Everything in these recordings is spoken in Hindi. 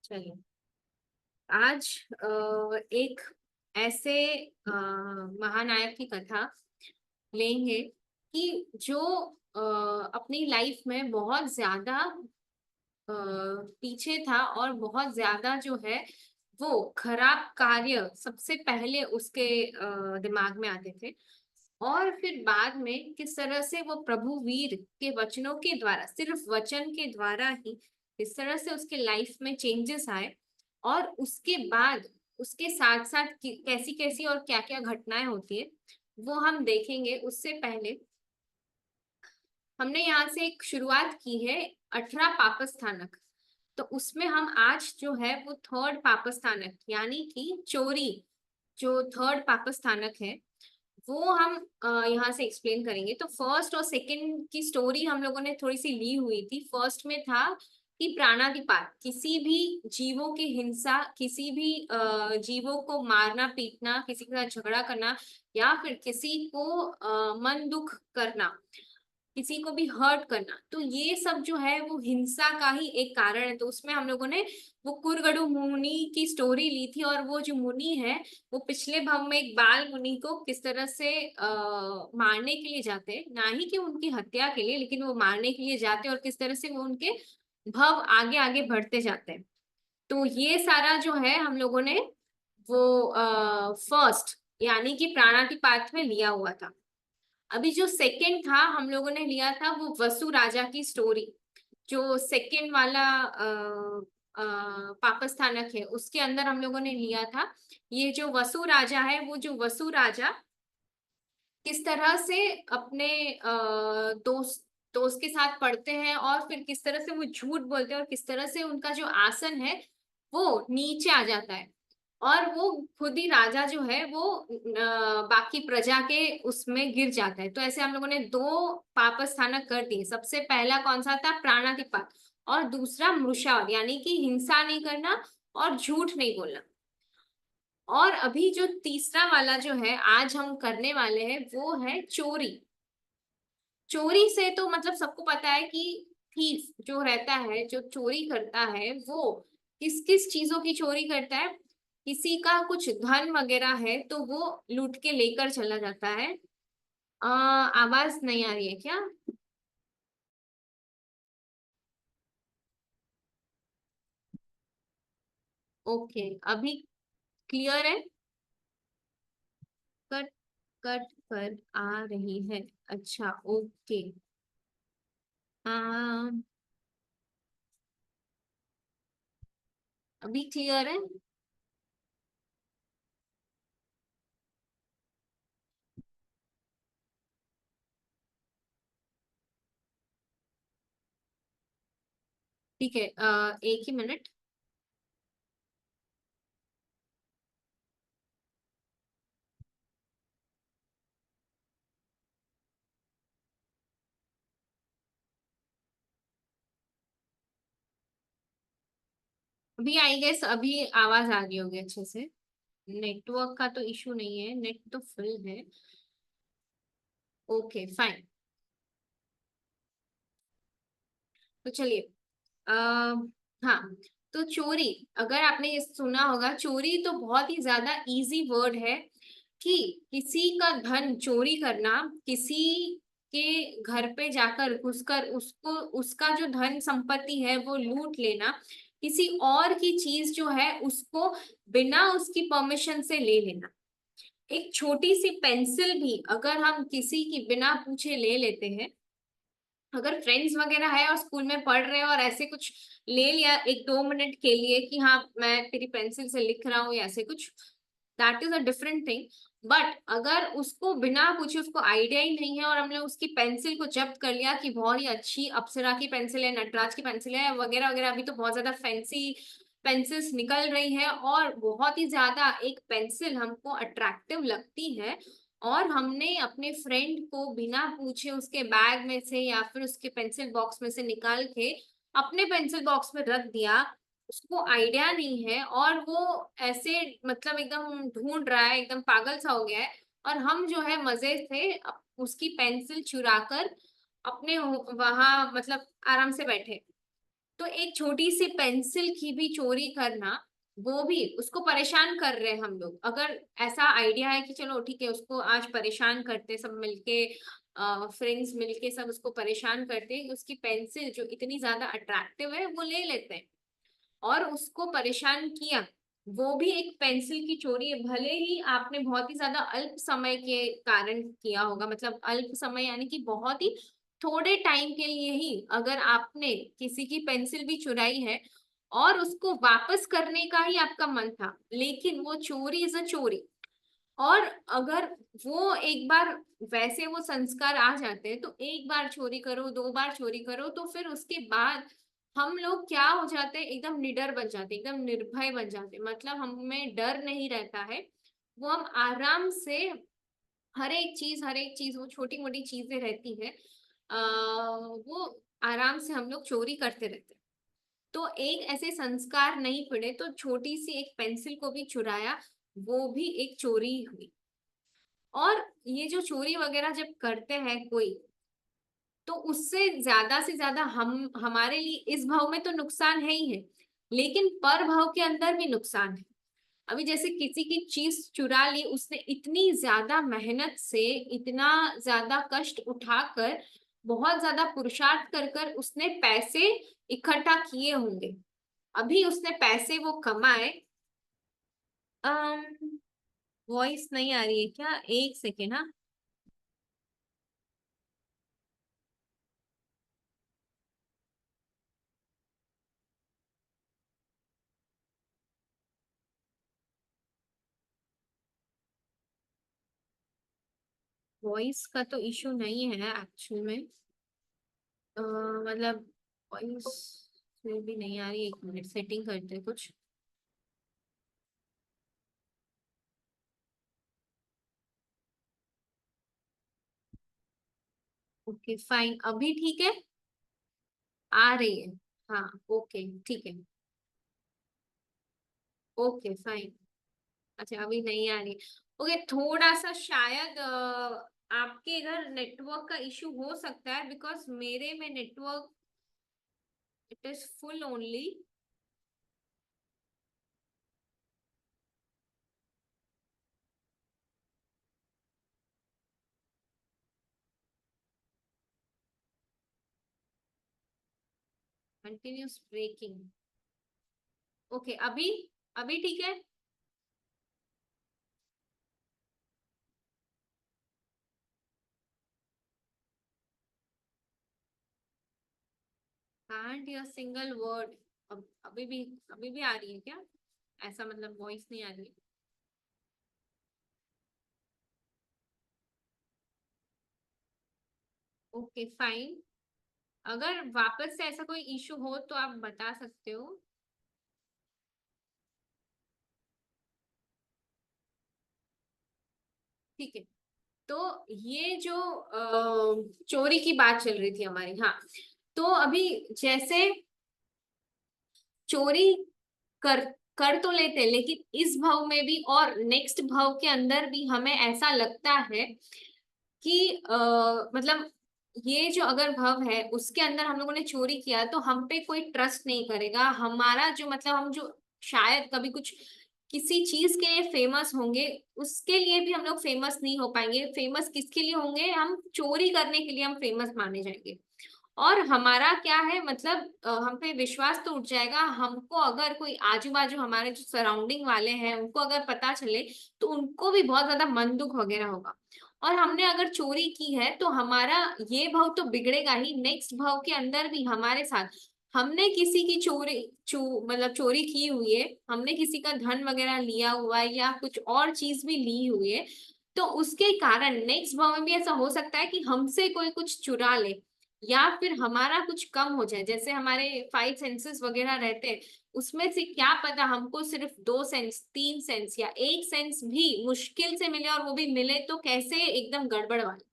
चलिए आज एक ऐसे महानायक की कथा लेंगे कि जो अपनी लाइफ में बहुत ज्यादा पीछे था और बहुत ज्यादा जो है वो खराब कार्य सबसे पहले उसके दिमाग में आते थे। और फिर बाद में किस तरह से वो प्रभु वीर के वचनों के द्वारा, सिर्फ वचन के द्वारा ही किस तरह से उसके लाइफ में चेंजेस आए। और उसके बाद उसके साथ साथ कैसी कैसी और क्या क्या घटनाएं होती है वो हम देखेंगे। उससे पहले हमने यहाँ से एक शुरुआत की है 18 पापस्थानक। तो उसमें हम आज जो है वो थर्ड पापस्थानक यानी कि चोरी, जो थर्ड पापस्थानक है वो हम यहाँ से एक्सप्लेन करेंगे। तो फर्स्ट और सेकंड की स्टोरी हम लोगों ने थोड़ी सी ली हुई थी। फर्स्ट में था कि प्राणातिपात, किसी भी जीवों की हिंसा, किसी भी जीवों को मारना पीटना, किसी के साथ झगड़ा करना या फिर किसी को मन दुख करना, किसी को भी हर्ट करना, तो ये सब जो है वो हिंसा का ही एक कारण है। तो उसमें हम लोगों ने वो कुरगड़ू मुनि की स्टोरी ली थी। और वो जो मुनि है वो पिछले भव में एक बाल मुनि को किस तरह से मारने के लिए जाते हैं, ना ही कि उनकी हत्या के लिए, लेकिन वो मारने के लिए जाते हैं और किस तरह से वो उनके भव आगे आगे बढ़ते जाते हैं। तो ये सारा जो है हम लोगों ने वो फर्स्ट यानी कि प्राणातिपात में लिया हुआ था। अभी जो सेकंड था हम लोगों ने लिया था वो वसु राजा की स्टोरी। जो सेकंड वाला पापस्थानक है उसके अंदर हम लोगों ने लिया था ये जो वसु राजा है। वो जो वसु राजा किस तरह से अपने दोस्त दोस्त के साथ पढ़ते हैं और फिर किस तरह से वो झूठ बोलते हैं और किस तरह से उनका जो आसन है वो नीचे आ जाता है। और वो खुद ही राजा जो है वो बाकी प्रजा के उसमें गिर जाता है। तो ऐसे हम लोगों ने दो पाप स्थानक कर दिए। सबसे पहला कौन सा था? प्राणातिपात। और दूसरा मृषावध यानी कि हिंसा नहीं करना और झूठ नहीं बोलना। और अभी जो तीसरा वाला जो है आज हम करने वाले हैं वो है चोरी। चोरी से तो मतलब सबको पता है कि थीफ जो रहता है, जो चोरी करता है, वो किस किस चीजों की चोरी करता है। किसी का कुछ धन वगैरह है तो वो लूट के लेकर चला जाता है। आवाज नहीं आ रही है क्या? ओके, अभी क्लियर है? कट कट कर आ रही है। अच्छा, ओके। आ, अभी क्लियर है? ठीक है, एक ही मिनट। अभी आई गेस अभी आवाज आ रही होगी अच्छे से। नेटवर्क का तो इशू नहीं है, नेट तो फुल है। Okay fine. तो चलिए, आ, हाँ। तो चोरी, अगर आपने ये सुना होगा, चोरी तो बहुत ही ज्यादा इजी वर्ड है कि किसी का धन चोरी करना, किसी के घर पे जाकर घुसकर उसको, उसका जो धन संपत्ति है वो लूट लेना, किसी और की चीज जो है उसको बिना उसकी परमिशन से ले लेना। एक छोटी सी पेंसिल भी अगर हम किसी की बिना पूछे ले लेते हैं, अगर फ्रेंड्स वगैरह है और स्कूल में पढ़ रहे हैं और ऐसे कुछ ले लिया एक दो मिनट के लिए कि हाँ मैं तेरी पेंसिल से लिख रहा हूँ या ऐसे कुछ, that is a different thing. But अगर उसको बिना पूछे, उसको आइडिया ही नहीं है और हमने उसकी पेंसिल को जब्त कर लिया कि बहुत ही अच्छी अप्सरा की पेंसिल है, नटराज की पेंसिल है वगैरह वगैरह, अभी तो बहुत ज्यादा फैंसी पेंसिल्स निकल रही है और बहुत ही ज्यादा एक पेंसिल हमको अट्रैक्टिव लगती है, और हमने अपने फ्रेंड को बिना पूछे उसके बैग में से या फिर उसके पेंसिल बॉक्स में से निकाल के अपने पेंसिल बॉक्स में रख दिया, उसको आइडिया नहीं है और वो ऐसे मतलब एकदम ढूंढ रहा है, एकदम पागल सा हो गया है। और हम जो है मजे से उसकी पेंसिल चुरा कर अपने वहां मतलब आराम से बैठे। तो एक छोटी सी पेंसिल की भी चोरी करना, वो भी उसको परेशान कर रहे हैं हम लोग। अगर ऐसा आइडिया है कि चलो ठीक है उसको आज परेशान करते सब मिलके, फ्रेंड्स मिलके सब उसको परेशान करते हैं, उसकी पेंसिल जो इतनी ज्यादा अट्रैक्टिव है वो ले लेते हैं और उसको परेशान किया, वो भी एक पेंसिल की चोरी है। भले ही आपने बहुत ही ज्यादा अल्प समय के कारण किया होगा, मतलब अल्प समय यानी कि बहुत ही थोड़े टाइम के लिए ही अगर आपने किसी की पेंसिल भी चुराई है और उसको वापस करने का ही आपका मन था, लेकिन वो चोरी इज अ चोरी। और अगर वो एक बार वैसे वो संस्कार आ जाते हैं, तो एक बार चोरी करो, दो बार चोरी करो, तो फिर उसके बाद हम लोग क्या हो जाते हैं, एकदम निडर बन जाते हैं, एकदम निर्भय बन जाते हैं। मतलब हमें डर नहीं रहता है, वो हम आराम से हर एक चीज वो छोटी मोटी चीजें रहती है, वो आराम से हम लोग चोरी करते रहते हैं। तो एक ऐसे संस्कार नहीं पड़े तो छोटी सी एक पेंसिल को भी चुराया, वो भी एक चोरी हुई। और ये जो चोरी वगैरह जब करते हैं कोई, तो उससे ज्यादा से ज्यादा हम हमारे लिए इस भाव में तो नुकसान है ही है, लेकिन पर भाव के अंदर भी नुकसान है। अभी जैसे किसी की चीज चुरा ली, उसने इतनी ज्यादा मेहनत से, इतना ज्यादा कष्ट उठाकर, बहुत ज्यादा पुरुषार्थ कर कर उसने पैसे इकट्ठा किए होंगे, अभी उसने पैसे वो कमाए। वॉइस नहीं आ रही है क्या? एक सेकेंड, हाँ। वॉइस का तो इशू नहीं है एक्चुअल में, मतलब वॉइस में भी नहीं आ रही। एक मिनट सेटिंग करते हैं कुछ। ओके फाइन, अभी ठीक है, आ रही है। हाँ ओके ठीक है। Okay fine. अच्छा अभी नहीं आ रही। ओके, थोड़ा सा शायद आपके इधर नेटवर्क का इशू हो सकता है, बिकॉज मेरे में network it is full only. Continuous breaking. Okay अभी, अभी ठीक है। Can't your single word. अब अभी भी आ रही है क्या? ऐसा मतलब वॉइस नहीं आ रही है? Okay fine. अगर वापस से ऐसा कोई इशू हो तो आप बता सकते हो। ठीक है। तो ये जो चोरी की बात चल रही थी हमारी, हाँ। तो अभी जैसे चोरी कर कर तो लेते हैं, लेकिन इस भाव में भी और नेक्स्ट भाव के अंदर भी हमें ऐसा लगता है कि मतलब ये जो अगर भाव है उसके अंदर हम लोगों ने चोरी किया तो हम पे कोई ट्रस्ट नहीं करेगा, हमारा जो मतलब हम जो शायद कभी कुछ किसी चीज के लिए फेमस होंगे, उसके लिए भी हम लोग फेमस नहीं हो पाएंगे। फेमस किसके लिए होंगे? हम चोरी करने के लिए हम फेमस माने जाएंगे। और हमारा क्या है, मतलब हम पे विश्वास तो उठ जाएगा। हमको अगर कोई आजू बाजू हमारे जो सराउंडिंग वाले हैं उनको अगर पता चले, तो उनको भी बहुत ज्यादा मन दुख वगैरह होगा। और हमने अगर चोरी की है तो हमारा ये भाव तो बिगड़ेगा ही, नेक्स्ट भाव के अंदर भी हमारे साथ हमने किसी की मतलब चोरी की हुई है, हमने किसी का धन वगैरह लिया हुआ है या कुछ और चीज भी ली हुई है, तो उसके कारण नेक्स्ट भाव में भी ऐसा हो सकता है कि हमसे कोई कुछ चुरा ले, या फिर हमारा कुछ कम हो जाए। जैसे हमारे 5 सेंसेस वगैरह रहते हैं, उसमें से क्या पता हमको सिर्फ 2 सेंस, 3 सेंस या 1 सेंस भी मुश्किल से मिले, और वो भी मिले तो कैसे, एकदम गड़बड़ वाले।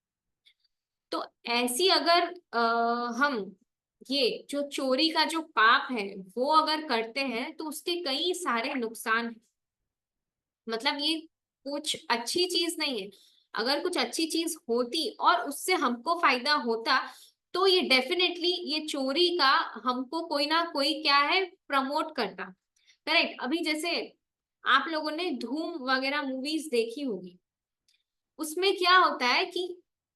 तो ऐसी अगर हम ये जो चोरी का जो पाप है वो अगर करते हैं तो उसके कई सारे नुकसान हैं। मतलब ये कुछ अच्छी चीज नहीं है। अगर कुछ अच्छी चीज होती और उससे हमको फायदा होता, तो ये डेफिनेटली ये चोरी का हमको कोई ना कोई क्या है प्रमोट करता। करेक्ट। अभी जैसे आप लोगों ने धूम वगैरह मूवीज देखी होगी, उसमें क्या होता है कि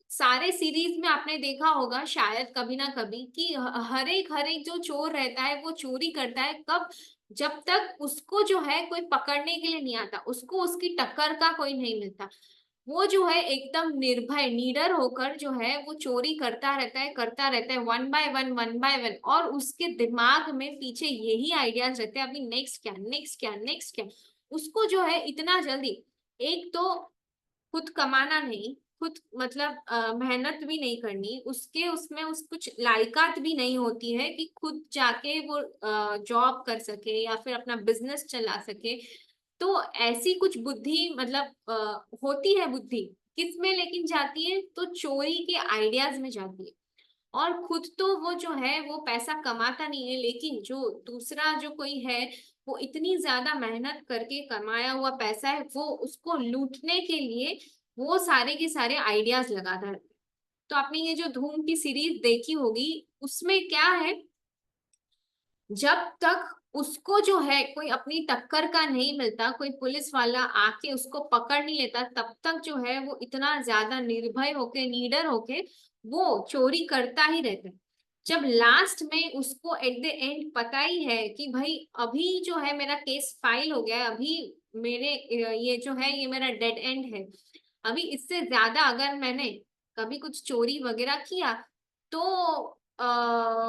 सारे सीरीज में आपने देखा होगा शायद कभी ना कभी कि हर एक जो चोर रहता है वो चोरी करता है कब, जब तक उसको जो है कोई पकड़ने के लिए नहीं आता, उसको उसकी टक्कर का कोई नहीं मिलता। वो जो है एकदम निर्भय निडर होकर जो है वो चोरी करता रहता है वन बाय वन, और उसके दिमाग में पीछे यही आइडियाज रहते हैं, अभी नेक्स्ट क्या, नेक्स्ट क्या, नेक्स्ट क्या। उसको जो है इतना जल्दी, एक तो खुद कमाना नहीं, खुद मतलब मेहनत भी नहीं करनी, उसके उसमें उस कुछ लायकात भी नहीं होती है कि खुद जाके वो जॉब कर सके या फिर अपना बिजनेस चला सके। तो ऐसी कुछ बुद्धि मतलब होती है बुद्धि, किस में लेकिन जाती है, तो चोरी के आइडियाज में जाती है। और खुद तो वो जो है वो पैसा कमाता नहीं है, लेकिन जो दूसरा जो कोई है वो इतनी ज्यादा मेहनत करके कमाया हुआ पैसा है, वो उसको लूटने के लिए वो सारे के सारे आइडियाज लगाता है। तो आपने ये जो धूम की सीरीज देखी होगी, उसमें क्या है, जब तक उसको जो है कोई अपनी टक्कर का नहीं मिलता, कोई पुलिस वाला आके उसको पकड़ नहीं लेता, तब तक जो है वो इतना ज्यादा निर्भय होके निडर होके वो चोरी करता ही रहता है। जब लास्ट में उसको एट द एंड पता ही है कि भाई अभी जो है मेरा केस फाइल हो गया है, अभी मेरे ये जो है ये मेरा डेड एंड है, अभी इससे ज्यादा अगर मैंने कभी कुछ चोरी वगैरह किया तो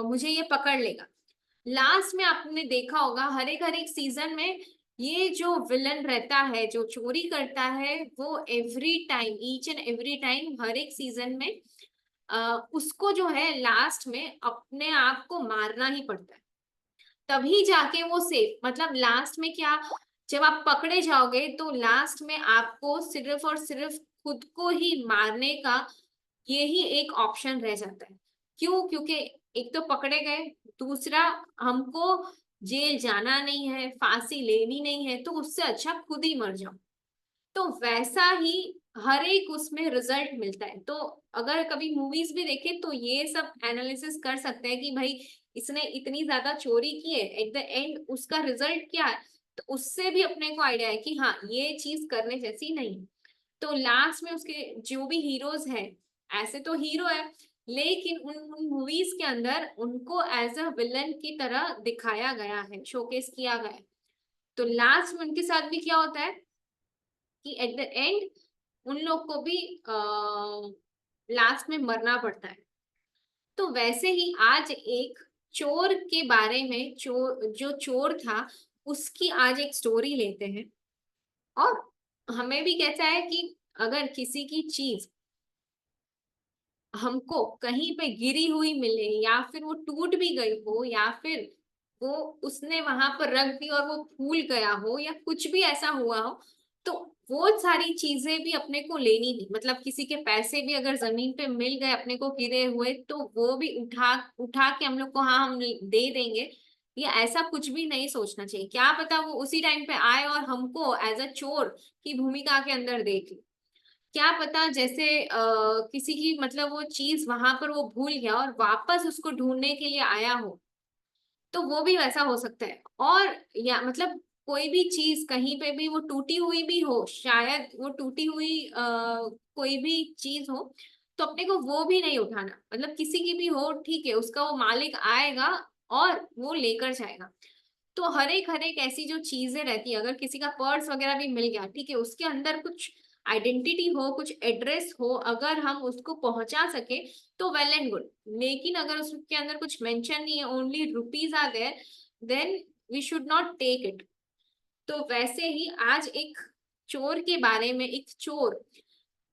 मुझे ये पकड़ लेगा। लास्ट में आपने देखा होगा हर एक सीजन में ये जो विलन रहता है जो चोरी करता है, वो every time, each and every time, हर एक सीजन में उसको जो है लास्ट में अपने आप को मारना ही पड़ता है, तभी जाके वो सेफ, मतलब लास्ट में क्या, जब आप पकड़े जाओगे तो लास्ट में आपको सिर्फ और सिर्फ खुद को ही मारने का यही एक ऑप्शन रह जाता है। क्यों? क्योंकि एक तो पकड़े गए, दूसरा हमको जेल जाना नहीं है, फांसी लेनी नहीं है, तो उससे अच्छा खुद ही मर जाओ। तो वैसा ही हर एक उसमें रिजल्ट मिलता है। तो अगर कभी मूवीज भी देखे तो ये सब एनालिसिस कर सकते हैं कि भाई इसने इतनी ज्यादा चोरी की है, एट द एंड उसका रिजल्ट क्या है, तो उससे भी अपने को आइडिया है कि हाँ ये चीज करने जैसी नहीं। तो लास्ट में उसके जो भी हीरोज हैं, ऐसे तो हीरो है, लेकिन उन मूवीज के अंदर उनको एज अ विलन की तरह दिखाया गया है, शोकेस किया गया है। तो लास्ट में उनके साथ भी क्या होता है कि एट द एंड उन लोग को भी लास्ट में मरना पड़ता है। तो वैसे ही आज एक चोर के बारे में, चोर जो चोर था उसकी आज एक स्टोरी लेते हैं। और हमें भी कैसा है कि अगर किसी की चीज हमको कहीं पे गिरी हुई मिले, या फिर वो टूट भी गई हो, या फिर वो उसने वहां पर रख दी और वो भूल गया हो, या कुछ भी ऐसा हुआ हो, तो वो सारी चीजें भी अपने को लेनी नहीं, मतलब किसी के पैसे भी अगर जमीन पे मिल गए अपने को गिरे हुए, तो वो भी उठा उठा के हम लोग को हाँ हम दे देंगे। ये ऐसा कुछ भी नहीं सोचना चाहिए, क्या पता वो उसी टाइम पे आए और हमको एज अ चोर की भूमिका के अंदर देख ले। क्या पता जैसे किसी की मतलब वो चीज वहां पर वो भूल गया और वापस उसको ढूंढने के लिए आया हो, तो वो भी वैसा हो सकता है। और या मतलब कोई भी चीज कहीं पे भी वो टूटी हुई भी हो, शायद वो टूटी हुई कोई भी चीज हो, तो अपने को वो भी नहीं उठाना, मतलब किसी की भी हो ठीक है, उसका वो मालिक आएगा और वो लेकर जाएगा। तो हर एक ऐसी जो चीजें रहती है, अगर किसी का पर्स वगैरह भी मिल गया ठीक है, उसके अंदर कुछ आइडेंटिटी हो, कुछ एड्रेस हो, अगर हम उसको पहुंचा सके तो वेल एंड गुड। लेकिन अगर उसके अंदर कुछ मेंशन नहीं है, only rupees are there, then we should not take it. तो वैसे ही आज एक चोर के बारे में, एक चोर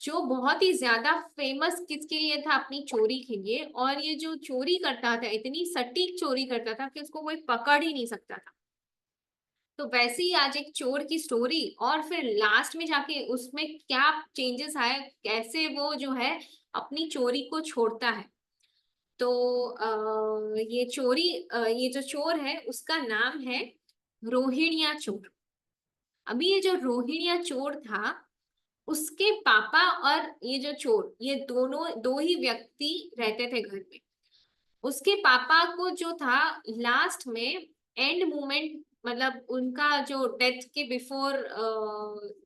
जो बहुत ही ज्यादा फेमस किसके लिए था, अपनी चोरी के लिए, और ये जो चोरी करता था इतनी सटीक चोरी करता था कि उसको कोई पकड़ ही नहीं सकता था। तो वैसे ही आज एक चोर की स्टोरी, और फिर लास्ट में जाके उसमें क्या चेंजेस आए, कैसे वो जो है अपनी चोरी को छोड़ता है। तो ये जो चोर है उसका नाम है रोहिणिया चोर। अभी ये जो रोहिणिया चोर था, उसके पापा और ये जो चोर, ये दोनों दो ही व्यक्ति रहते थे घर में। उसके पापा को जो था लास्ट में एंड मोमेंट, मतलब उनका जो डेथ के बिफोर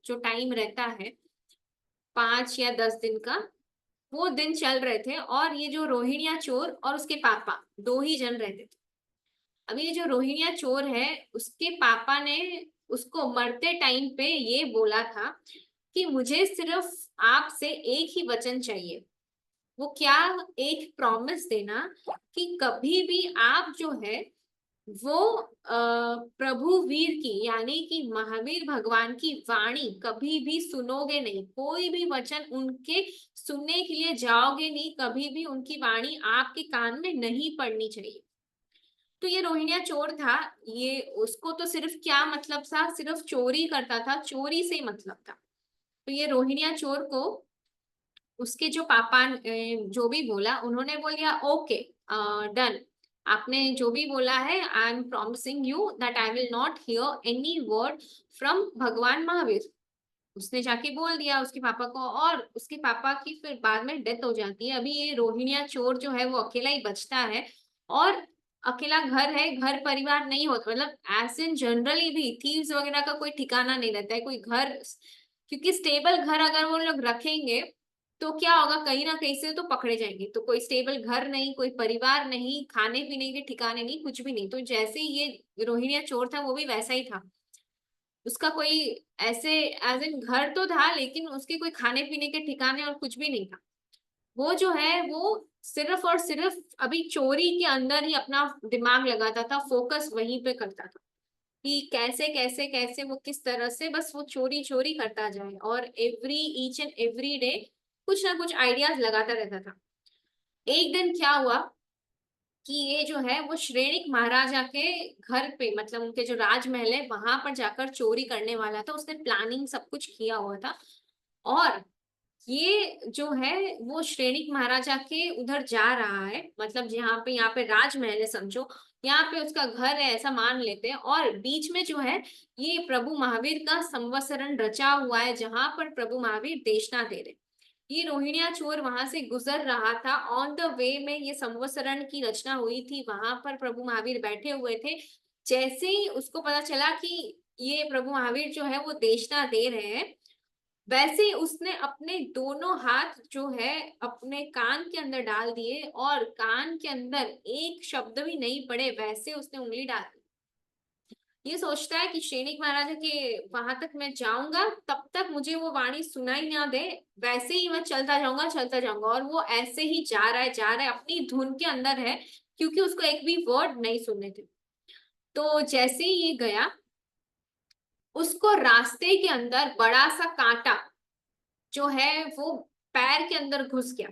जो टाइम रहता है 5 या 10 दिन का, वो दिन चल रहे थे और ये जो रोहिणिया चोर और उसके पापा दो ही जन रहते थे। अब ये जो रोहिणिया चोर है, उसके पापा ने उसको मरते टाइम पे ये बोला था कि मुझे सिर्फ आपसे एक ही वचन चाहिए। वो क्या? एक प्रॉमिस देना कि कभी भी आप जो है वो प्रभु वीर की यानी कि महावीर भगवान की वाणी कभी भी सुनोगे नहीं, कोई भी वचन उनके सुनने के लिए जाओगे नहीं, कभी भी उनकी वाणी आपके कान में नहीं पड़नी चाहिए। तो ये रोहिणिया चोर था, ये उसको तो सिर्फ क्या मतलब था, सिर्फ चोरी करता था, चोरी से मतलब था। तो ये रोहिणिया चोर को उसके जो पापा जो भी बोला, उन्होंने बोल दिया ओके डन, आपने जो भी बोला है I am promising you that I will not here any word from भगवान महावीर। उसने जाके बोल दिया उसके पापा को, और उसके पापा की फिर बाद में डेथ हो जाती है। अभी ये रोहिणिया चोर जो है वो अकेला ही बचता है, और अकेला घर है, घर परिवार नहीं होता, मतलब एज इन जनरली भी थीव्स वगैरह का कोई ठिकाना नहीं रहता है, कोई घर, क्योंकि स्टेबल घर अगर वो लोग रखेंगे तो क्या होगा, कहीं ना कहीं से तो पकड़े जाएंगे। तो कोई स्टेबल घर नहीं, कोई परिवार नहीं, खाने पीने के ठिकाने नहीं, कुछ भी नहीं। तो जैसे ही ये रोहिणिया चोर था वो भी वैसा ही था, उसका कोई ऐसे एज इन घर तो था लेकिन उसके कोई खाने पीने के ठिकाने और कुछ भी नहीं था। वो जो है वो सिर्फ और सिर्फ अभी चोरी के अंदर ही अपना दिमाग लगाता था, फोकस वहीं पे करता था कि कैसे कैसे कैसे वो किस तरह से बस वो चोरी चोरी करता जाए, और every each and every day कुछ ना कुछ आइडियाज लगाता रहता था। एक दिन क्या हुआ कि ये जो है वो श्रेणिक महाराजा के घर पे, मतलब उनके जो राजमहल है वहां पर जाकर चोरी करने वाला था, उसने प्लानिंग सब कुछ किया हुआ था। और ये जो है वो श्रेणिक महाराजा के उधर जा रहा है, मतलब जहाँ पे यहाँ पे राजमहल है समझो, यहाँ पे उसका घर है ऐसा मान लेते हैं, और बीच में जो है ये प्रभु महावीर का संवत्सरण रचा हुआ है जहां पर प्रभु महावीर देशना दे रहे। ये रोहिणिया चोर वहां से गुजर रहा था, ऑन द वे में ये संवत्सरण की रचना हुई थी, वहां पर प्रभु महावीर बैठे हुए थे। जैसे ही उसको पता चला कि ये प्रभु महावीर जो है वो देशना दे रहे हैं, वैसे ही उसने अपने दोनों हाथ जो है अपने कान के अंदर डाल दिए, और कान के अंदर एक शब्द भी नहीं पड़े वैसे उसने उंगली डाल दी। ये सोचता है कि सैनिक महाराजा के वहां तक मैं जाऊंगा तब तक मुझे वो वाणी सुनाई ना दे, वैसे ही मैं चलता जाऊंगा, और वो ऐसे ही जा रहा है अपनी धुन के अंदर है, क्योंकि उसको एक भी वर्ड नहीं सुनने थे। तो जैसे ही ये गया, उसको रास्ते के अंदर बड़ा सा कांटा जो है वो पैर के अंदर घुस गया।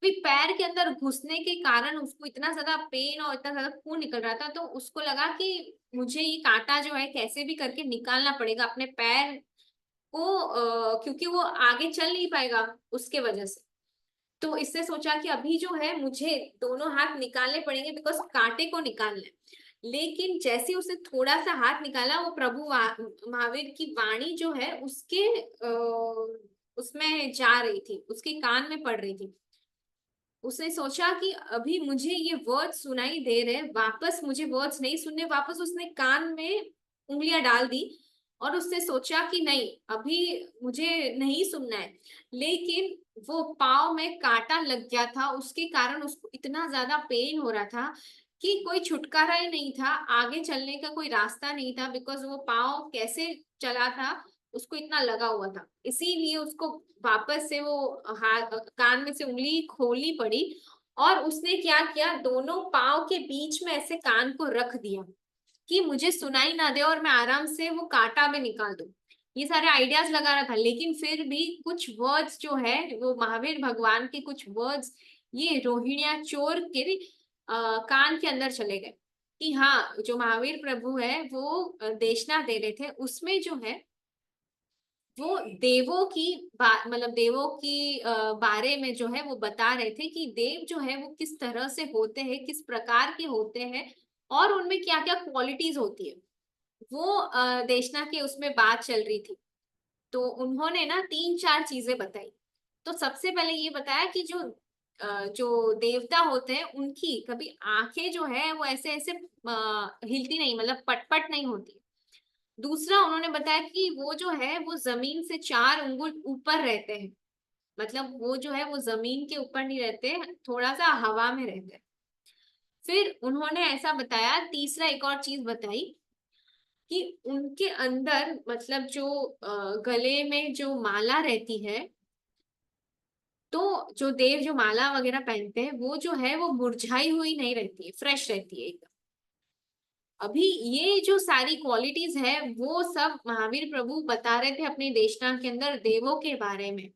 फिर पैर के अंदर घुसने के कारण उसको इतना ज्यादा पेन और इतना ज्यादा खून निकल रहा था, तो उसको लगा कि मुझे ये कांटा जो है कैसे भी करके निकालना पड़ेगा अपने पैर को, क्योंकि वो आगे चल नहीं पाएगा उसके वजह से। तो इससे सोचा कि अभी जो है मुझे दोनों हाथ निकालने पड़ेंगे, बिकॉज कांटे को निकालना है। लेकिन जैसे ही उसने थोड़ा सा हाथ निकाला, वो प्रभु महावीर की वाणी जो है उसके उसमें जा रही थी, उसके कान में पड़ रही थी। उसने सोचा कि अभी मुझे ये वर्ड्स सुनाई दे रहे हैं, वापस मुझे वर्ड्स नहीं सुनने, वापस उसने कान में उंगलियां डाल दी, और उसने सोचा कि नहीं अभी मुझे नहीं सुनना है। लेकिन वो पाँव में कांटा लग गया था, उसके कारण उसको इतना ज्यादा पेन हो रहा था कि कोई छुटकारा ही नहीं था, आगे चलने का कोई रास्ता नहीं था, बिकॉज वो पाँव कैसे चला था, उसको इतना लगा हुआ था। इसीलिए उसको वापस से वो हाथ कान में से उंगली खोलनी पड़ी, और उसने क्या किया, दोनों पाँव के बीच में ऐसे कान को रख दिया कि मुझे सुनाई ना दे और मैं आराम से वो कांटा में निकाल दूं। ये सारे आइडियाज लगा रहा था, लेकिन फिर भी कुछ वर्ड्स जो है वो महावीर भगवान के कुछ वर्ड्स ये रोहिणिया चोर के कान के अंदर चले गए कि हाँ जो महावीर प्रभु है वो देशना दे रहे थे, उसमें जो है वो देवों की मतलब देवों की बारे में जो है वो बता रहे थे कि देव जो है वो किस तरह से होते हैं, किस प्रकार के होते हैं, और उनमें क्या क्या क्वालिटीज होती है। वो देशना के उसमें बात चल रही थी। तो उन्होंने ना 3-4 चीजें बताई। तो सबसे पहले ये बताया कि जो जो देवता होते हैं उनकी कभी आंखें जो है वो ऐसे ऐसे हिलती नहीं, मतलब पटपट नहीं होती। दूसरा उन्होंने बताया कि वो जो है वो जमीन से 4 अंगुल ऊपर रहते हैं, मतलब वो जो है वो जमीन के ऊपर नहीं रहते, थोड़ा सा हवा में रहते हैं। फिर उन्होंने ऐसा बताया, तीसरा एक और चीज बताई कि उनके अंदर मतलब जो गले में जो माला रहती है, तो जो देव जो माला वगैरह पहनते हैं वो जो है वो मुरझाई हुई नहीं रहती है, फ्रेश रहती है एकदम। अभी ये जो सारी क्वालिटीज है वो सब महावीर प्रभु बता रहे थे अपने देशना के अंदर देवों के बारे में।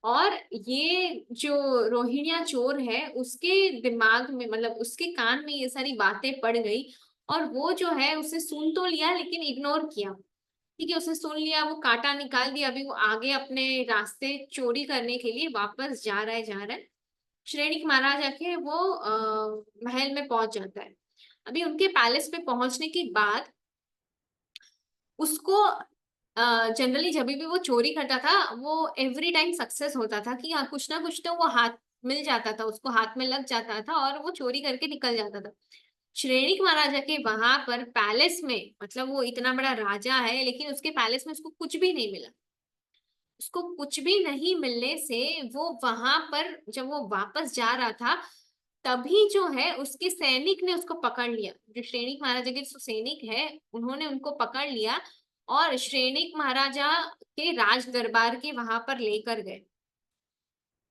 और ये जो रोहिण्या चोर है उसके दिमाग में, मतलब उसके कान में ये सारी बातें पड़ गई, और वो जो है उसे सुन तो लिया लेकिन इग्नोर किया। ठीक है, उसने सुन लिया, वो कांटा निकाल दिया, अभी वो आगे अपने रास्ते चोरी करने के लिए वापस जा रहा है। श्रेणिक महाराजा के वो महल में पहुंच जाता है। अभी उनके पैलेस पे पहुंचने के बाद उसको जनरली जब भी वो चोरी करता था वो एवरी टाइम सक्सेस होता था कि हाँ कुछ ना कुछ तो वो हाथ मिल जाता था, उसको हाथ में लग जाता था और वो चोरी करके निकल जाता था। श्रेणिक महाराजा के वहां पर पैलेस में, मतलब वो इतना बड़ा राजा है लेकिन उसके पैलेस में उसको कुछ भी नहीं मिला। उसको कुछ भी नहीं मिलने से वो वहां पर जब वो वापस जा रहा था तभी जो है उसके सैनिक ने उसको पकड़ लिया, जो श्रेणिक महाराजा के जो सैनिक है उन्होंने उनको पकड़ लिया और श्रेणिक महाराजा के राज दरबार के वहां पर लेकर गए।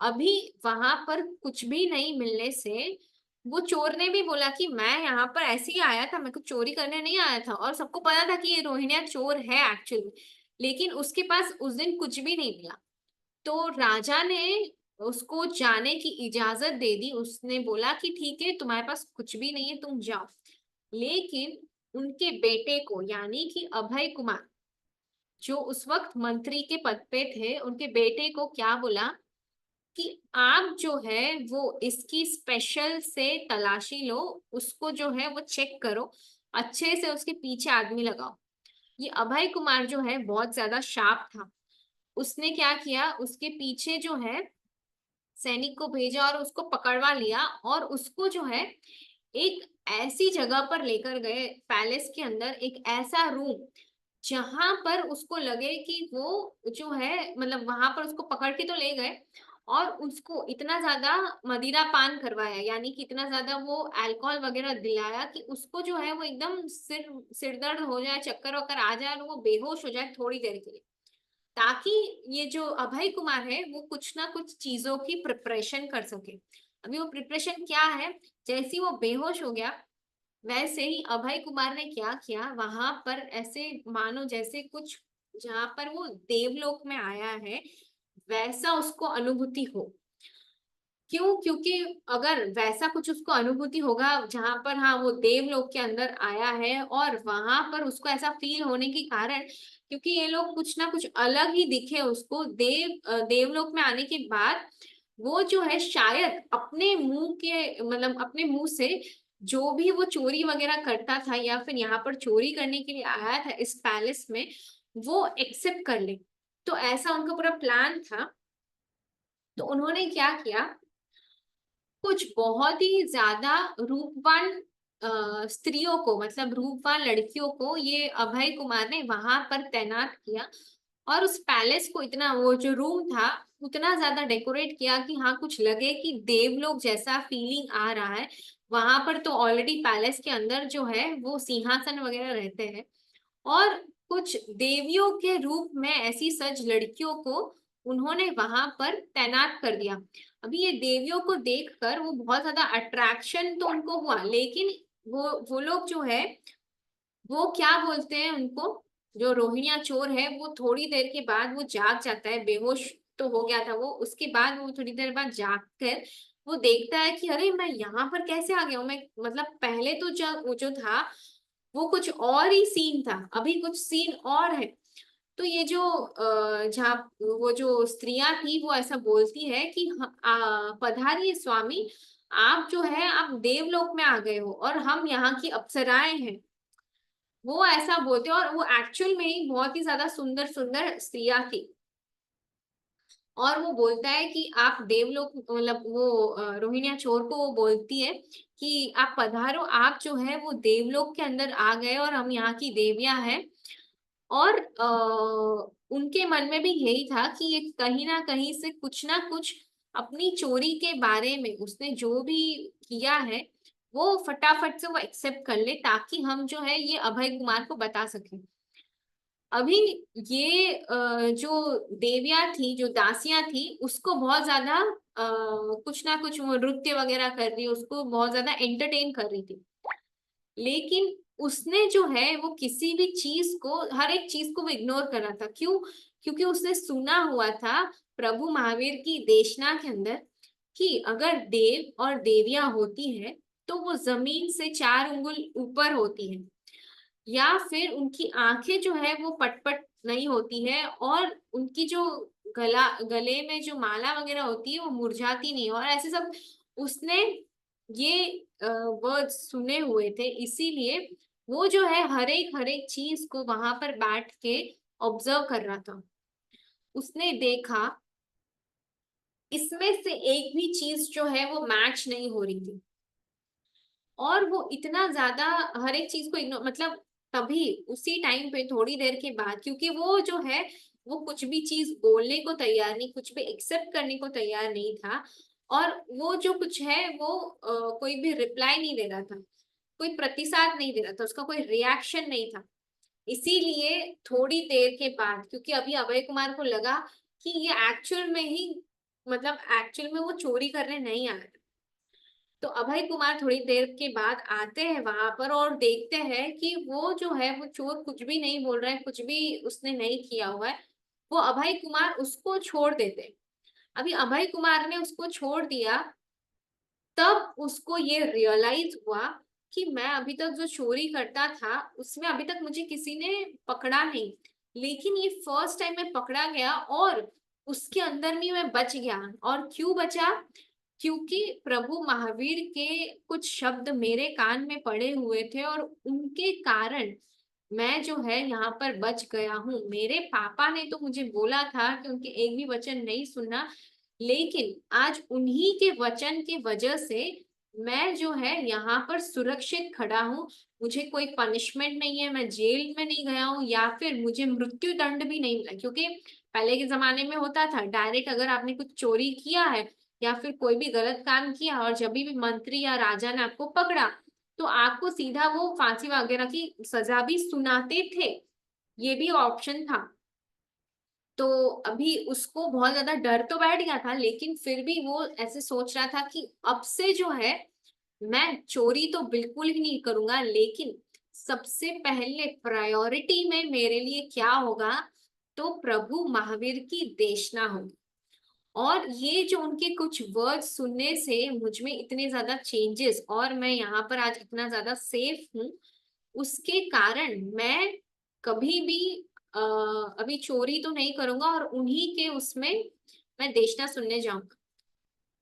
अभी वहां पर कुछ भी नहीं मिलने से वो चोर ने भी बोला कि मैं यहाँ पर ऐसे ही आया था, मैं कुछ चोरी करने नहीं आया था, और सबको पता था कि ये रोहिण्या चोर है एक्चुअली, लेकिन उसके पास उस दिन कुछ भी नहीं मिला। तो राजा ने उसको जाने की इजाजत दे दी, उसने बोला कि ठीक है तुम्हारे पास कुछ भी नहीं है तुम जाओ। लेकिन उनके बेटे को यानी कि अभय कुमार जो उस वक्त मंत्री के पद पे थे, उनके बेटे को क्या बोला कि आप जो है वो इसकी स्पेशल से तलाशी लो, उसको जो है वो चेक करो, अच्छे से उसके पीछे आदमी लगाओ। ये अभय कुमार जो है बहुत ज्यादा शार्प था, उसने क्या किया उसके पीछे जो है सैनिक को भेजा और उसको पकड़वा लिया, और उसको जो है एक ऐसी जगह पर लेकर गए पैलेस के अंदर, एक ऐसा रूम जहां पर उसको लगे कि वो जो है, मतलब वहां पर उसको पकड़ के तो ले गए और उसको इतना ज्यादा मदिरा पान करवाया, यानी कि इतना ज्यादा वो अल्कोहल वगैरह दिलाया कि उसको जो है वो एकदम सिर दर्द हो जाए, चक्कर वक्कर आ जाए और वो बेहोश हो जाए थोड़ी देर के लिए, ताकि ये जो अभय कुमार है वो कुछ ना कुछ चीजों की प्रिपरेशन कर सके। अभी वो प्रिपरेशन क्या है, जैसे ही वो बेहोश हो गया वैसे ही अभय कुमार ने क्या किया, वहां पर ऐसे मानो जैसे कुछ, जहां पर वो देवलोक में आया है वैसा उसको अनुभूति हो। क्यों? क्योंकि अगर वैसा कुछ उसको अनुभूति होगा जहां पर हाँ वो देवलोक के अंदर आया है, और वहां पर उसको ऐसा फील होने के कारण, क्योंकि ये लोग कुछ ना कुछ अलग ही दिखे उसको देवलोक में आने के बाद, वो जो है शायद अपने मुंह के, मतलब अपने मुंह से जो भी वो चोरी वगैरह करता था या फिर यहाँ पर चोरी करने के लिए आया था इस पैलेस में, वो एक्सेप्ट कर ले। तो ऐसा उनका पूरा प्लान था। तो उन्होंने क्या किया, कुछ बहुत ही ज्यादा रूपवान स्त्रियों को, मतलब रूपवान लड़कियों को ये अभय कुमार ने वहां पर तैनात किया, और उस पैलेस को इतना, वो जो रूम था उतना ज्यादा डेकोरेट किया कि हाँ कुछ लगे कि देवलोक जैसा फीलिंग आ रहा है। वहां पर तो ऑलरेडी पैलेस के अंदर जो है वो सिंहासन वगैरह रहते हैं, और कुछ देवियों के रूप में ऐसी सज लड़कियों को उन्होंने वहां पर तैनात कर दिया। अभी ये देवियों को देखकर वो बहुत ज्यादा अट्रैक्शन तो उनको हुआ, लेकिन वो लोग जो है वो क्या बोलते हैं उनको, जो रोहिण्या चोर है वो थोड़ी देर के बाद वो जाग जाता है, बेहोश तो हो गया था वो, उसके बाद वो थोड़ी देर बाद जाग कर वो देखता है कि अरे मैं यहाँ पर कैसे आ गया हूँ, मैं मतलब पहले तो वो जो था वो कुछ और ही सीन था, अभी कुछ सीन और है। तो ये जो जहाँ वो जो स्त्रियां थी वो ऐसा बोलती है कि पधारिए स्वामी, आप जो है आप देवलोक में आ गए हो और हम यहाँ की अप्सराएं हैं। वो ऐसा बोलते हैं, और वो एक्चुअल में ही बहुत ही ज्यादा सुंदर सुंदर स्त्रियां थी। और वो बोलता है कि आप देवलोक, मतलब वो रोहिणी चोर को वो बोलती है कि आप पधारो, आप जो है वो देवलोक के अंदर आ गए और हम यहाँ की देवियां हैं। और उनके मन में भी यही था कि ये कहीं से कुछ ना कुछ अपनी चोरी के बारे में उसने जो भी किया है वो फटाफट से वो एक्सेप्ट कर ले, ताकि हम जो है ये अभय कुमार को बता सकें। अभी ये जो देवियां थी, जो दासियां थी, उसको बहुत ज्यादा कुछ ना कुछ वो नृत्य वगैरह कर रही, उसको बहुत ज्यादा एंटरटेन कर रही थी। लेकिन उसने जो है वो किसी भी चीज को, हर एक चीज को वो इग्नोर कर रहा था। क्यों? क्योंकि उसने सुना हुआ था प्रभु महावीर की देशना के अंदर कि अगर देव और देवियां होती है तो वो जमीन से 4 उंगल ऊपर होती है, या फिर उनकी आंखें जो है वो पटपट नहीं होती है, और उनकी जो गले में जो माला वगैरह होती है वो मुरझाती नहीं है, और ऐसे सब उसने ये वर्ड सुने हुए थे। इसीलिए वो जो है हर एक चीज को वहां पर बैठ के ऑब्जर्व कर रहा था। उसने देखा इसमें से एक भी चीज जो है वो मैच नहीं हो रही थी, और वो इतना ज्यादा हर एक चीज को इग्नोर, मतलब तभी उसी टाइम पे थोड़ी देर के बाद, क्योंकि वो जो है वो कुछ भी चीज बोलने को तैयार नहीं, कुछ भी एक्सेप्ट करने को तैयार नहीं था, और वो जो कुछ है वो कोई भी रिप्लाई नहीं दे रहा था, कोई प्रतिसाद नहीं दे रहा था, उसका कोई रिएक्शन नहीं था। इसीलिए थोड़ी देर के बाद, क्योंकि अभी अभय कुमार को लगा कि ये एक्चुअल में ही, मतलब एक्चुअल में वो चोरी करने नहीं आया, तो अभय कुमार थोड़ी देर के बाद आते हैं वहां पर और देखते हैं कि वो जो है वो चोर कुछ भी नहीं बोल रहा है, कुछ भी उसने नहीं किया हुआ है। वो अभय कुमार उसको छोड़ देते हैं। अभी अभय कुमार ने उसको छोड़ दिया, तब उसको ये रियलाइज हुआ कि मैं अभी तक जो चोरी करता था उसमें अभी तक मुझे किसी ने पकड़ा नहीं, लेकिन ये फर्स्ट टाइम मैं पकड़ा गया और उसके अंदर भी मैं बच गया। और क्यों बचा? क्योंकि प्रभु महावीर के कुछ शब्द मेरे कान में पड़े हुए थे, और उनके कारण मैं जो है यहाँ पर बच गया हूँ। मेरे पापा ने तो मुझे बोला था कि उनके एक भी वचन नहीं सुनना, लेकिन आज उन्हीं के वचन के वजह से मैं जो है यहाँ पर सुरक्षित खड़ा हूँ। मुझे कोई पनिशमेंट नहीं है, मैं जेल में नहीं गया हूँ, या फिर मुझे मृत्यु दंड भी नहीं मिला। क्योंकि पहले के जमाने में होता था डायरेक्ट, अगर आपने कुछ चोरी किया है या फिर कोई भी गलत काम किया और जब भी मंत्री या राजा ने आपको पकड़ा तो आपको सीधा वो फांसी वगैरह की सजा भी सुनाते थे, ये भी ऑप्शन था। तो अभी उसको बहुत ज्यादा डर तो बैठ गया था, लेकिन फिर भी वो ऐसे सोच रहा था कि अब से जो है मैं चोरी तो बिल्कुल ही नहीं करूंगा, लेकिन सबसे पहले प्रायोरिटी में मेरे लिए क्या होगा, तो प्रभु महावीर की देशना होगी। और ये जो उनके कुछ वर्ड्स सुनने से मुझ में इतने ज्यादा चेंजेस, और मैं यहाँ पर आज इतना ज्यादा सेफ हूँ, उसके कारण मैं कभी भी आ, अभी चोरी तो नहीं करूंगा, और उन्हीं के उसमें मैं देशना सुनने जाऊंगा।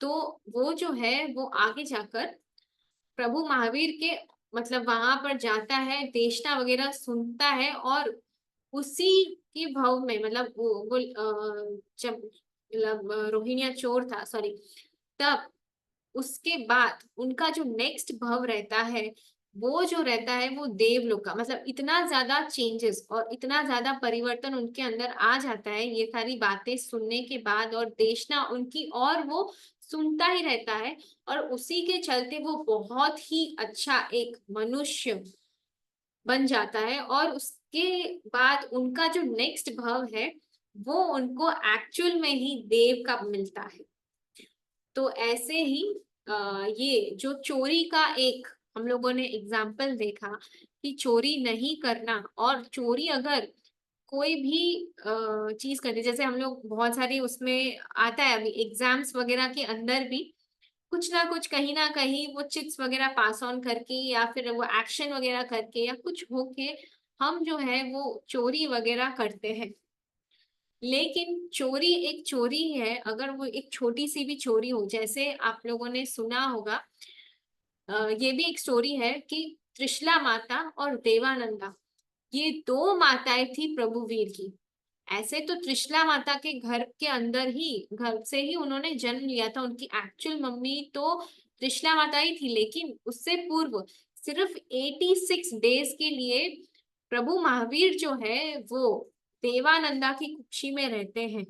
तो वो जो है वो आगे जाकर प्रभु महावीर के, मतलब वहां पर जाता है, देशना वगैरह सुनता है, और उसी के भाव में, मतलब वो जब मतलब रोहिणी चोर था, सॉरी, तब उसके बाद उनका जो नेक्स्ट भव रहता है वो जो रहता है वो देवलोक का, मतलब इतना ज्यादा चेंजेस और इतना ज्यादा परिवर्तन उनके अंदर आ जाता है ये सारी बातें सुनने के बाद, और देखना उनकी, और वो सुनता ही रहता है, और उसी के चलते वो बहुत ही अच्छा एक मनुष्य बन जाता है। और उसके बाद उनका जो नेक्स्ट भव है वो उनको एक्चुअल में ही देव का मिलता है। तो ऐसे ही ये जो चोरी का एक हम लोगों ने एग्जाम्पल देखा कि चोरी नहीं करना, और चोरी अगर कोई भी चीज करते, जैसे हम लोग बहुत सारी उसमें आता है अभी एग्जाम्स वगैरह के अंदर भी कुछ ना कहीं वो चिट्स वगैरह पास ऑन करके या फिर वो एक्शन वगैरह करके या कुछ होके हम जो है वो चोरी वगैरह करते हैं। लेकिन चोरी एक चोरी है, अगर वो एक छोटी सी भी चोरी हो, जैसे आप लोगों ने सुना होगा, ये भी एक स्टोरी है कि त्रिशला माता और देवानंदा, ये दो माताएं थी प्रभु वीर की। ऐसे तो त्रिशला माता के घर के अंदर ही, घर से ही उन्होंने जन्म लिया था, उनकी एक्चुअल मम्मी तो त्रिशला माता ही थी, लेकिन उससे पूर्व सिर्फ 86 डेज के लिए प्रभु महावीर जो है वो देवानंदा की कुक्षी में रहते हैं।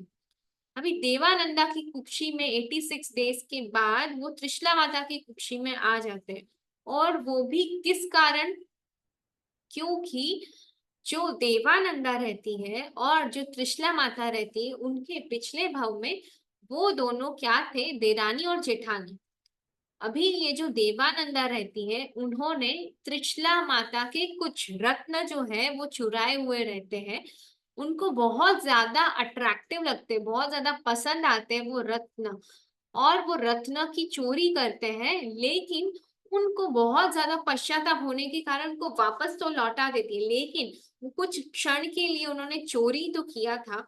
अभी देवानंदा की कुक्षी में 86 डेज के बाद वो त्रिशला माता की कुक्षी में आ जाते हैं। और वो भी किस कारण? क्योंकि जो देवानंदा रहती है और जो त्रिशला माता रहती है, उनके पिछले भाव में वो दोनों क्या थे? देरानी और जेठानी। अभी ये जो देवानंदा रहती है, उन्होंने त्रिशला माता के कुछ रत्न जो है वो चुराए हुए रहते हैं। उनको बहुत ज्यादा अट्रैक्टिव लगते हैं, बहुत ज्यादा पसंद आते हैं वो रत्न, और वो रत्न की चोरी करते हैं। लेकिन उनको बहुत ज्यादा पश्चाताप होने के कारण उनको वापस तो लौटा देती है, लेकिन वो कुछ क्षण के लिए उन्होंने चोरी तो किया था,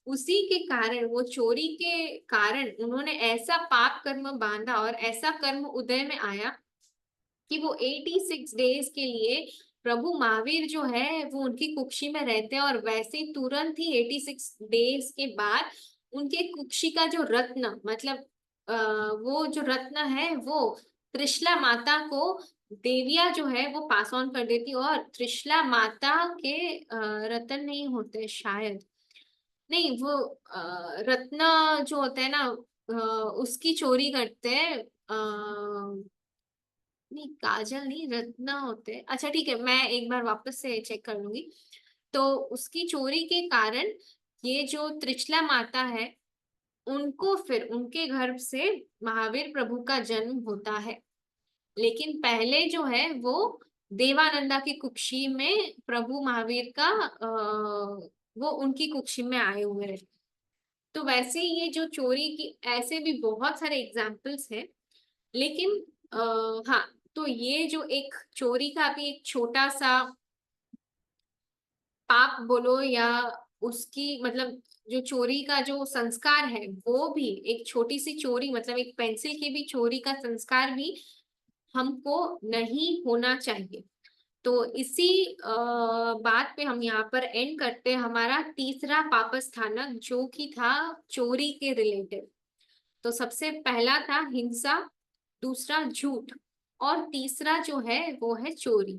उसी के कारण, वो चोरी के कारण उन्होंने ऐसा पाप कर्म बांधा और ऐसा कर्म उदय में आया कि वो 86 डेज के लिए प्रभु महावीर जो है वो उनकी कुक्षी में रहते हैं। और वैसे ही तुरंत ही 86 डेज के बाद उनके कुक्षी का जो रत्न, मतलब वो जो रत्न है वो त्रिशला माता को देविया जो है वो पास ऑन कर देती, और त्रिशला माता के रत्न नहीं होते शायद, नहीं वो रत्न जो होते हैं ना, उसकी चोरी करते हैं। नहीं, काजल नहीं, रत्न होते हैं। अच्छा ठीक है, मैं एक बार वापस से चेक कर लूंगी। तो उसकी चोरी के कारण ये जो त्रिशला माता है, उनको फिर उनके गर्भ से महावीर प्रभु का जन्म होता है। लेकिन पहले जो है वो देवानंदा की कुक्षी में प्रभु महावीर का वो उनकी कुक्षी में आए हुए हैं। तो वैसे ही ये जो चोरी की ऐसे भी बहुत सारे एग्जाम्पल्स हैं। लेकिन हाँ, तो ये जो एक चोरी का भी एक छोटा सा पाप बोलो, या उसकी मतलब जो चोरी का जो संस्कार है वो भी एक छोटी सी चोरी, मतलब एक पेंसिल की भी चोरी का संस्कार भी हमको नहीं होना चाहिए। तो इसी बात पे हम यहाँ पर एंड करते हैं हमारा तीसरा पाप स्थानक, जो कि था चोरी के रिलेटेड। तो सबसे पहला था हिंसा, दूसरा झूठ, और तीसरा जो है वो है चोरी।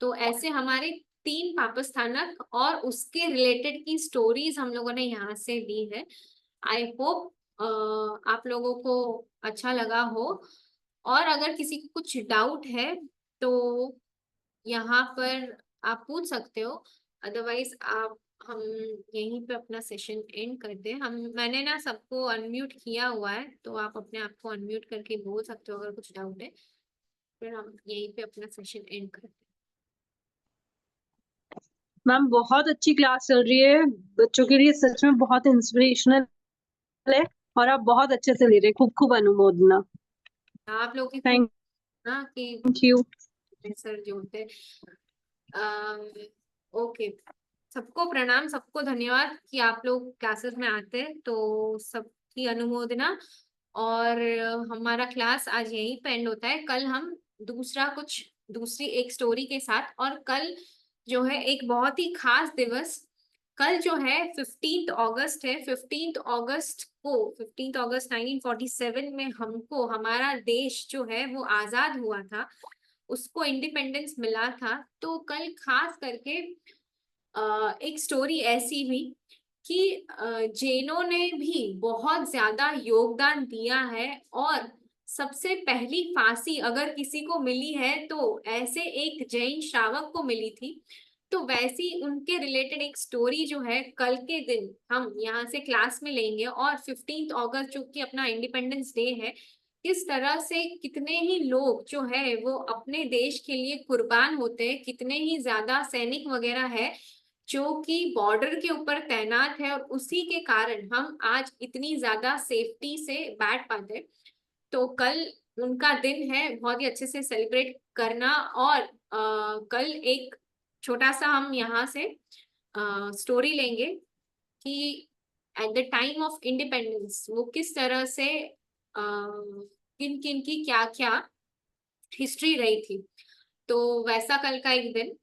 तो ऐसे हमारे तीन पापस्थानक और उसके रिलेटेड की स्टोरीज हम लोगों ने यहाँ से ली है। आई होप आप लोगों को अच्छा लगा हो। और अगर किसी को कुछ डाउट है तो यहाँ पर आप पूछ सकते हो, अदरवाइज आप हम यहीं पे अपना सेशन एंड करते हैं। हम मैंने ना सबको अनम्यूट किया हुआ है, तो आप अपने आप को अनम्यूट करके बोल सकते हो अगर कुछ डाउट है। फिर हम यहीं पे अपना सेशन एंड करते हैं। मैम बहुत अच्छी क्लास चल रही है, बच्चों के लिए सच में बहुत इंस्पिरेशनल है, और आप बहुत अच्छे से ले रहे हैं। खूब खूब अनुमोदना। आप लोग की खूब थैंक ना कि यू। सर जो होते हैं। ओके, सबको प्रणाम, सबको धन्यवाद कि आप लोग क्लासेस में आते हैं। तो सबकी अनुमोदना। और हमारा क्लास आज यहीं पे एंड होता है। कल हम दूसरी एक स्टोरी के साथ, और कल जो है एक बहुत ही खास दिवस, कल जो है 15 अगस्त है। 15 अगस्त 1947 में हमको हमारा देश जो है वो आजाद हुआ था, उसको इंडिपेंडेंस मिला था। तो कल खास करके एक स्टोरी ऐसी हुई कि जैनों ने भी बहुत ज्यादा योगदान दिया है। और सबसे पहली फांसी अगर किसी को मिली है तो ऐसे एक जैन श्रावक को मिली थी। तो वैसी उनके रिलेटेड एक स्टोरी जो है कल के दिन हम यहाँ से क्लास में लेंगे। और 15 अगस्त जो कि अपना इंडिपेंडेंस डे है, किस तरह से कितने ही लोग जो है वो अपने देश के लिए कुर्बान होते हैं, कितने ही ज्यादा सैनिक वगैरह है जो कि बॉर्डर के ऊपर तैनात है, और उसी के कारण हम आज इतनी ज्यादा सेफ्टी से बैठ पाते हैं। तो कल उनका दिन है, बहुत ही अच्छे से सेलिब्रेट करना। और कल एक छोटा सा हम यहाँ से स्टोरी लेंगे कि at the time of independence वो किस तरह से किन किन की क्या क्या हिस्ट्री रही थी। तो वैसा कल का एक दिन।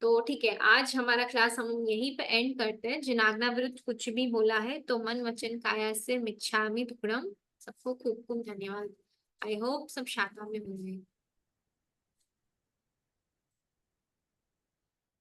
तो ठीक है, आज हमारा क्लास हम यहीं पे एंड करते हैं। जिनाग्ना विरुद्ध कुछ भी बोला है तो मन वचन काया से मिच्छामि दुक्कडम। सबको खूब खूब धन्यवाद। आई होप सब शाखा में होंगे।